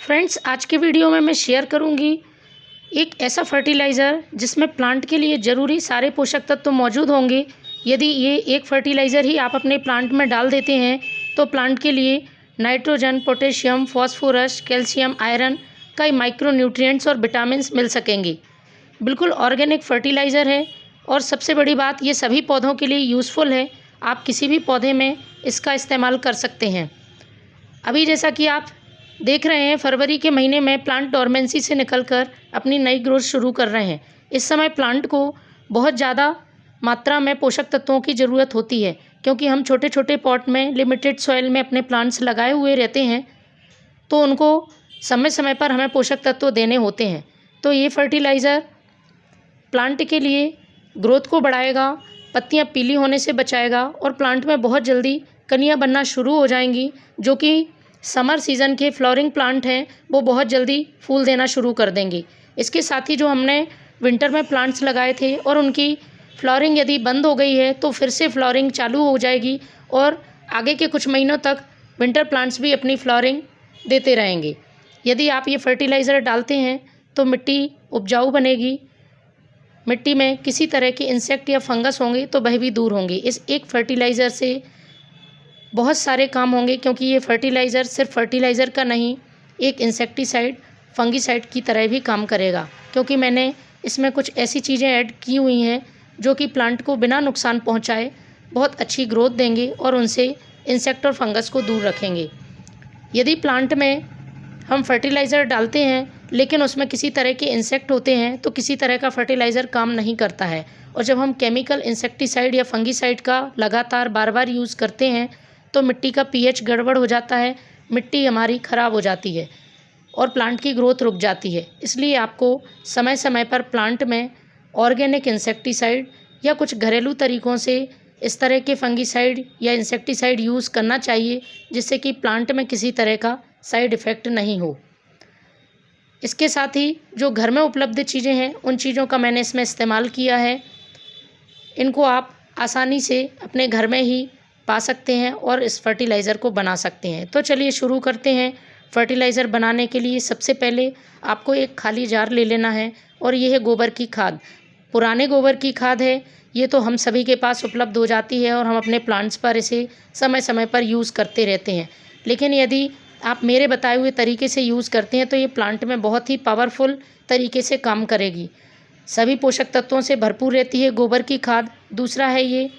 Friends, आज के video में मैं शेयर करूंगी एक ऐसा फर्टिलाइज़र जिसमें प्लांट के लिए ज़रूरी सारे पोषक तत्व तो मौजूद होंगे। यदि ये एक फर्टिलाइज़र ही आप अपने प्लांट में डाल देते हैं तो प्लांट के लिए nitrogen, potassium, phosphorus, calcium, iron, कई माइक्रो न्यूट्रिएंट्स और विटामिन्स मिल सकेंगे। बिल्कुल ऑर्गेनिक फर्टिलाइज़र है और सबसे बड़ी बात, ये सभी पौधों के लिए यूज़फुल है। आप किसी भी पौधे में इसका इस्तेमाल कर सकते हैं। अभी जैसा कि आप देख रहे हैं, फरवरी के महीने में प्लांट डोरमेंसी से निकलकर अपनी नई ग्रोथ शुरू कर रहे हैं। इस समय प्लांट को बहुत ज़्यादा मात्रा में पोषक तत्वों की ज़रूरत होती है, क्योंकि हम छोटे छोटे पॉट में लिमिटेड सॉइल में अपने प्लांट्स लगाए हुए रहते हैं, तो उनको समय समय पर हमें पोषक तत्व देने होते हैं। तो ये फर्टिलाइज़र प्लांट के लिए ग्रोथ को बढ़ाएगा, पत्तियाँ पीली होने से बचाएगा और प्लांट में बहुत जल्दी कलियाँ बनना शुरू हो जाएंगी। जो कि समर सीज़न के फ्लावरिंग प्लांट हैं, वो बहुत जल्दी फूल देना शुरू कर देंगे। इसके साथ ही जो हमने विंटर में प्लांट्स लगाए थे और उनकी फ्लावरिंग यदि बंद हो गई है तो फिर से फ्लावरिंग चालू हो जाएगी और आगे के कुछ महीनों तक विंटर प्लांट्स भी अपनी फ्लावरिंग देते रहेंगे। यदि आप ये फर्टिलाइज़र डालते हैं तो मिट्टी उपजाऊ बनेगी, मिट्टी में किसी तरह के इंसेक्ट या फंगस होंगे तो वह भी दूर होंगे। इस एक फर्टिलाइज़र से बहुत सारे काम होंगे, क्योंकि ये फर्टिलाइज़र सिर्फ फर्टिलाइज़र का नहीं, एक इंसेक्टिसाइड, फंगिसाइड की तरह भी काम करेगा, क्योंकि मैंने इसमें कुछ ऐसी चीज़ें ऐड की हुई हैं जो कि प्लांट को बिना नुकसान पहुंचाए बहुत अच्छी ग्रोथ देंगे और उनसे इंसेक्ट और फंगस को दूर रखेंगे। यदि प्लांट में हम फर्टिलाइज़र डालते हैं लेकिन उसमें किसी तरह के इंसेक्ट होते हैं तो किसी तरह का फर्टिलाइज़र काम नहीं करता है। और जब हम केमिकल इंसेक्टिसाइड या फंगिसाइड का लगातार बार बार यूज़ करते हैं तो मिट्टी का पीएच गड़बड़ हो जाता है, मिट्टी हमारी ख़राब हो जाती है और प्लांट की ग्रोथ रुक जाती है। इसलिए आपको समय समय पर प्लांट में ऑर्गेनिक इंसेक्टिसाइड या कुछ घरेलू तरीक़ों से इस तरह के फंगिसाइड या इंसेक्टिसाइड यूज़ करना चाहिए, जिससे कि प्लांट में किसी तरह का साइड इफ़ेक्ट नहीं हो। इसके साथ ही जो घर में उपलब्ध चीज़ें हैं, उन चीज़ों का मैंने इसमें इस्तेमाल किया है। इनको आप आसानी से अपने घर में ही पा सकते हैं और इस फर्टिलाइज़र को बना सकते हैं। तो चलिए शुरू करते हैं। फर्टिलाइज़र बनाने के लिए सबसे पहले आपको एक खाली जार ले लेना है और ये है गोबर की खाद। पुराने गोबर की खाद है, ये तो हम सभी के पास उपलब्ध हो जाती है और हम अपने प्लांट्स पर इसे समय समय पर यूज़ करते रहते हैं। लेकिन यदि आप मेरे बताए हुए तरीके से यूज़ करते हैं तो ये प्लांट में बहुत ही पावरफुल तरीके से काम करेगी। सभी पोषक तत्वों से भरपूर रहती है गोबर की खाद। दूसरा है ये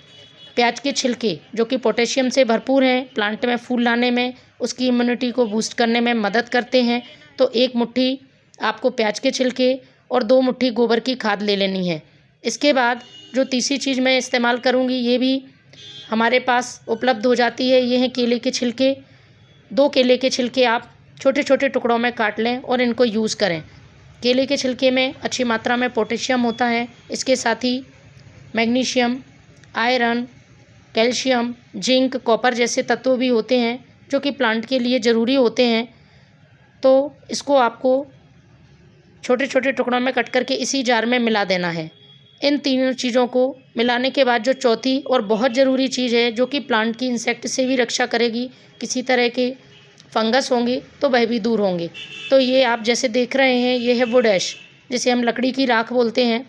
प्याज के छिलके, जो कि पोटेशियम से भरपूर हैं, प्लांट में फूल लाने में, उसकी इम्यूनिटी को बूस्ट करने में मदद करते हैं। तो एक मुट्ठी आपको प्याज के छिलके और 2 मुट्ठी गोबर की खाद ले लेनी है। इसके बाद जो तीसरी चीज़ मैं इस्तेमाल करूँगी, ये भी हमारे पास उपलब्ध हो जाती है। ये हैं केले के छिलके। 2 केले के छिलके आप छोटे छोटे टुकड़ों में काट लें और इनको यूज़ करें। केले के छिलके में अच्छी मात्रा में पोटेशियम होता है। इसके साथ ही magnesium, iron, calcium, zinc, copper जैसे तत्व भी होते हैं जो कि प्लांट के लिए ज़रूरी होते हैं। तो इसको आपको छोटे छोटे टुकड़ों में कट करके इसी जार में मिला देना है। इन तीनों चीज़ों को मिलाने के बाद जो चौथी और बहुत ज़रूरी चीज़ है, जो कि प्लांट की इंसेक्ट से भी रक्षा करेगी, किसी तरह के फंगस होंगे तो वह भी दूर होंगे। तो ये आप जैसे देख रहे हैं, ये है वुड ऐश, जिसे हम लकड़ी की राख बोलते हैं।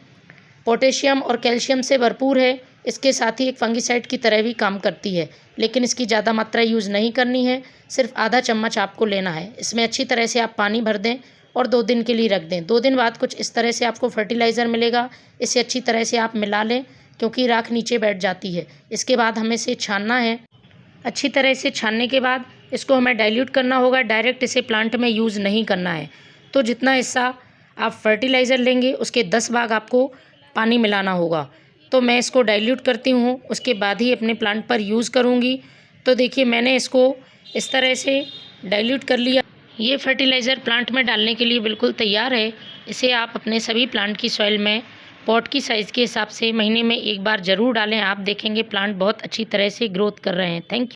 पोटेशियम और कैल्शियम से भरपूर है। इसके साथ ही एक फंगिसाइड की तरह भी काम करती है, लेकिन इसकी ज़्यादा मात्रा यूज़ नहीं करनी है, सिर्फ आधा चम्मच आपको लेना है। इसमें अच्छी तरह से आप पानी भर दें और 2 दिन के लिए रख दें। 2 दिन बाद कुछ इस तरह से आपको फर्टिलाइज़र मिलेगा। इसे अच्छी तरह से आप मिला लें, क्योंकि राख नीचे बैठ जाती है। इसके बाद हमें इसे छानना है। अच्छी तरह से छानने के बाद इसको हमें डाइल्यूट करना होगा, डायरेक्ट इसे प्लांट में यूज़ नहीं करना है। तो जितना हिस्सा आप फर्टिलाइज़र लेंगे उसके 10 भाग आपको पानी मिलाना होगा। तो मैं इसको डाइल्यूट करती हूँ, उसके बाद ही अपने प्लांट पर यूज़ करूँगी। तो देखिए, मैंने इसको इस तरह से डाइल्यूट कर लिया। ये फर्टिलाइज़र प्लांट में डालने के लिए बिल्कुल तैयार है। इसे आप अपने सभी प्लांट की सॉइल में पॉट की साइज़ के हिसाब से महीने में 1 बार ज़रूर डालें। आप देखेंगे प्लांट बहुत अच्छी तरह से ग्रोथ कर रहे हैं। Thank you.